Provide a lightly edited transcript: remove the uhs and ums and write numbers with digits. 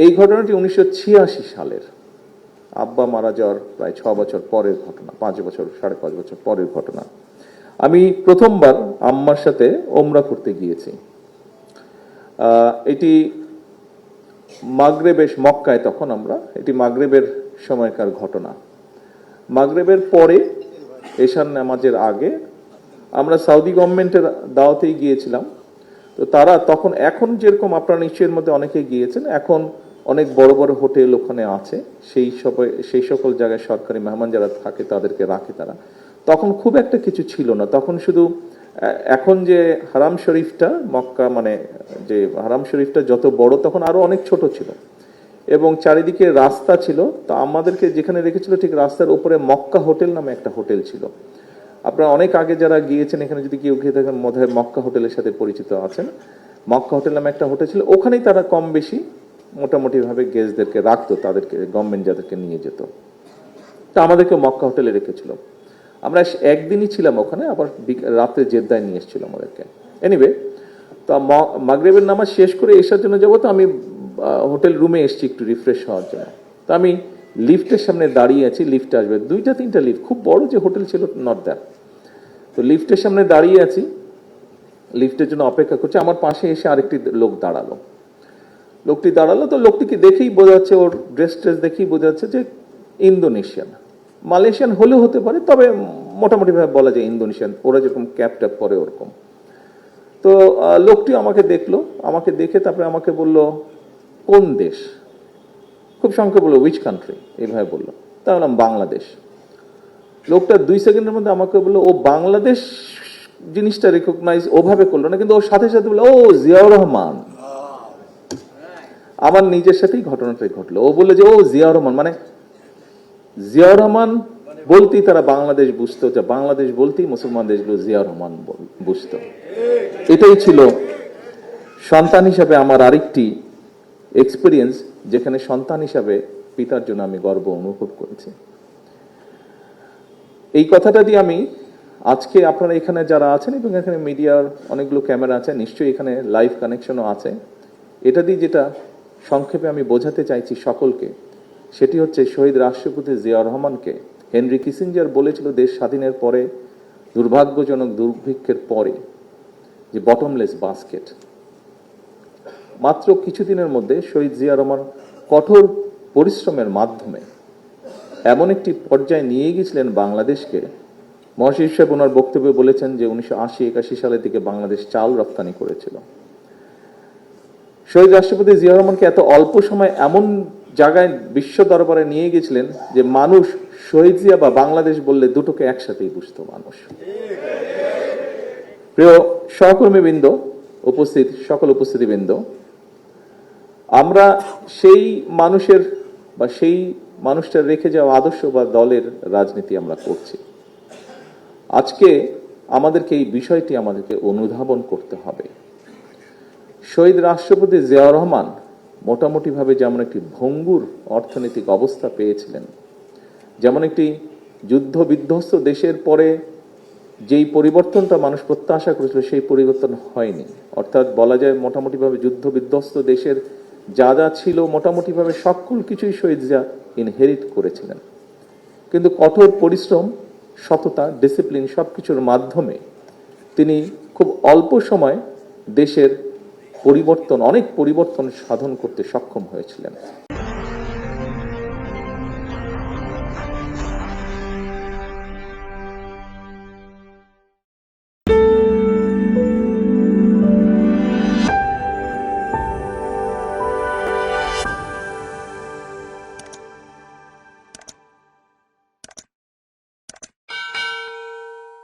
এই ঘটনাটি 1986 সালের, আব্বা মারা যাওয়ার প্রায় 6 বছর পরের ঘটনা, 5 বছর 5.5 বছর পরের ঘটনা। আমি প্রথমবার আম্মার সাথে ওমরা করতে গিয়েছি। এটি মাগরেবের, মক্কায় তখন আমরা, এটি মাগরেবের সময়কার ঘটনা। মাগরেবের পরে এশার নামাজের আগে আমরা সৌদি গভর্নমেন্টের দাওয়াতেই গিয়েছিলাম। তো তারা তখন, এখন যেরকম আপনারা নিশ্চয়ের মধ্যে অনেকে গিয়েছেন, এখন অনেক বড় বড় হোটেল ওখানে আছে, সেই সকল জায়গায় সরকারি মেহমান যারা থাকে তাদেরকে রাখে তারা। তখন খুব একটা কিছু ছিল না, তখন শুধু এখন যে হারাম শরীফটা, মক্কা মানে যে হারাম শরীফটা যত বড়, তখন আরো অনেক ছোট ছিল এবং চারিদিকে রাস্তা ছিল। তো আমাদেরকে যেখানে রেখেছিল ঠিক রাস্তার উপরে মক্কা হোটেল নামে একটা হোটেল ছিল। আপনারা অনেক আগে যারা গিয়েছেন এখানে যদি কেউ গিয়ে থাকেন, মধ্যে মক্কা হোটেলের সাথে পরিচিত আছেন। মক্কা হোটেল নামে একটা হোটেল ছিল, ওখানেই তারা কম বেশি মোটামুটি ভাবে গেস্টদেরকে রাখতো, তাদেরকে গভর্নমেন্ট যাদেরকে নিয়ে যেত। তা আমাদেরকে মক্কা হোটেলে রেখেছিল। আমরা একদিনই ছিলাম ওখানে, আবার রাত্রে জেদ্দায় নিয়ে এসেছিল আমাদেরকে। এনিওয়ে, তো মাগরিবের নামাজ শেষ করে এসার জন্য যাবো, তো আমি হোটেল রুমে এসেছি একটু রিফ্রেশ হওয়ার জন্য। তো আমি লিফটের সামনে দাঁড়িয়ে আছি, লিফট আসবে, 2-3টা লিফট, খুব বড় যে হোটেল ছিল নট দ্যাট। তো লিফটের সামনে দাঁড়িয়ে আছি, লিফটের জন্য অপেক্ষা করছি। আমার পাশে এসে আরেকটি লোক দাঁড়ালো। লোকটি দাঁড়ালো, তো লোকটিকে দেখেই বোঝা যাচ্ছে, ওর ড্রেস দেখেই বোঝা যাচ্ছে যে ইন্দোনেশিয়ান, মালয়েশিয়ান হলেও হতে পারে, তবে মোটামুটি ভাবে বলা যায় ইন্দোনেশিয়ান, ওরা যেরকম ক্যাপ ট্যাপ পরে ওরকম। তো লোকটি আমাকে দেখলো, আমাকে দেখে তারপরে আমাকে বলল কোন দেশ, খুব সংক্ষেপে বললো উইচ কান্ট্রি, এইভাবে বললো। তা বললাম বাংলাদেশ। লোকটা 2 সেকেন্ডের মধ্যে আমাকে বললো ও বাংলাদেশ জিনিসটা রেকগনাইজ ওভাবে করলো না, কিন্তু ওর সাথে সাথে বললো ও জিয়াউর রহমান। আমার নিজের সাথেই ঘটনাটাই ঘটলো। ও বললো যে ও জিয়াউর রহমান, মানে জিয়াউর রহমান বলতেই তারা বাংলাদেশ বুঝতো, যে বাংলাদেশ বলতেই মুসলমান দেশগুলো জিয়াউর রহমান বুঝতো। এটাই ছিল সন্তান হিসাবে আমার আরেকটি এক্সপিরিয়েন্স, যেখানে সন্তান হিসাবে পিতার জন্য আমি গর্ব অনুভব করেছি। এই কথাটা দিয়ে আমি আজকে আপনারা এখানে যারা আছেন এবং এখানে মিডিয়ার অনেকগুলো ক্যামেরা আছে, নিশ্চয়ই এখানে লাইভ কানেকশনও আছে, এটা দিয়ে যেটা সংক্ষেপে আমি বোঝাতে চাইছি সকলকে, সেটি হচ্ছে শহীদ রাষ্ট্রপতি জিয়াউর রহমানকে হেনরি কিসিঞ্জার বলেছিল দেশ স্বাধীনের পরে, দুর্ভাগ্যজনক দুর্ভিক্ষের পরে, যে বটমলেস বাস্কেট। মাত্র কিছুদিনের মধ্যে শহীদ জিয়া রহমান কঠোর পরিশ্রমের মাধ্যমে এমন একটি পর্যায়ে নিয়ে গিয়েছিলেন বাংলাদেশকে। মহাশির সাহেব ওনার বক্তব্যে বলেছেন যে 1980-81 সালের দিকে বাংলাদেশ চাল রপ্তানি করেছিল। শহীদ রাষ্ট্রপতি জিয়া রহমানকে এত অল্প সময় এমন জায়গায় বিশ্ব দরবারে নিয়ে গেছিলেন যে মানুষ শহীদ জিয়া বা বাংলাদেশ বললে দুটোকে একসাথেই বুঝতো মানুষ। প্রিয় সহকর্মীবৃন্দ, উপস্থিত সকল উপস্থিতিবৃন্দ, আমরা সেই মানুষের বা সেই মানুষটার রেখে যাওয়া আদর্শ বা দলের রাজনীতি আমরা করছি। আজকে আমাদেরকে এই বিষয়টি আমাদেরকে অনুধাবন করতে হবে। শহীদ রাষ্ট্রপতি জিয়াউর রহমান মোটামুটি ভাবে যেমন একটি ভঙ্গুর অর্থনৈতিক অবস্থা পেয়েছিলেন, যেমন একটি যুদ্ধ বিধ্বস্ত দেশের পরে যেই পরিবর্তনটা মানুষ প্রত্যাশা করেছিল সেই পরিবর্তন হয়নি। অর্থাৎ বলা যায় মোটামুটি ভাবে যুদ্ধ বিধ্বস্ত দেশের যা যা ছিল মোটামুটি ভাবে সকল কিছুই শহীদ জিয়া ইনহেরিট করেছিলেন। কিন্তু কঠোর পরিশ্রম, সততা, ডিসিপ্লিন সবকিছুর মাধ্যমে তিনি খুব অল্প সময় দেশের পরিবর্তন, অনেক পরিবর্তন সাধন করতে সক্ষম হয়েছিলেন।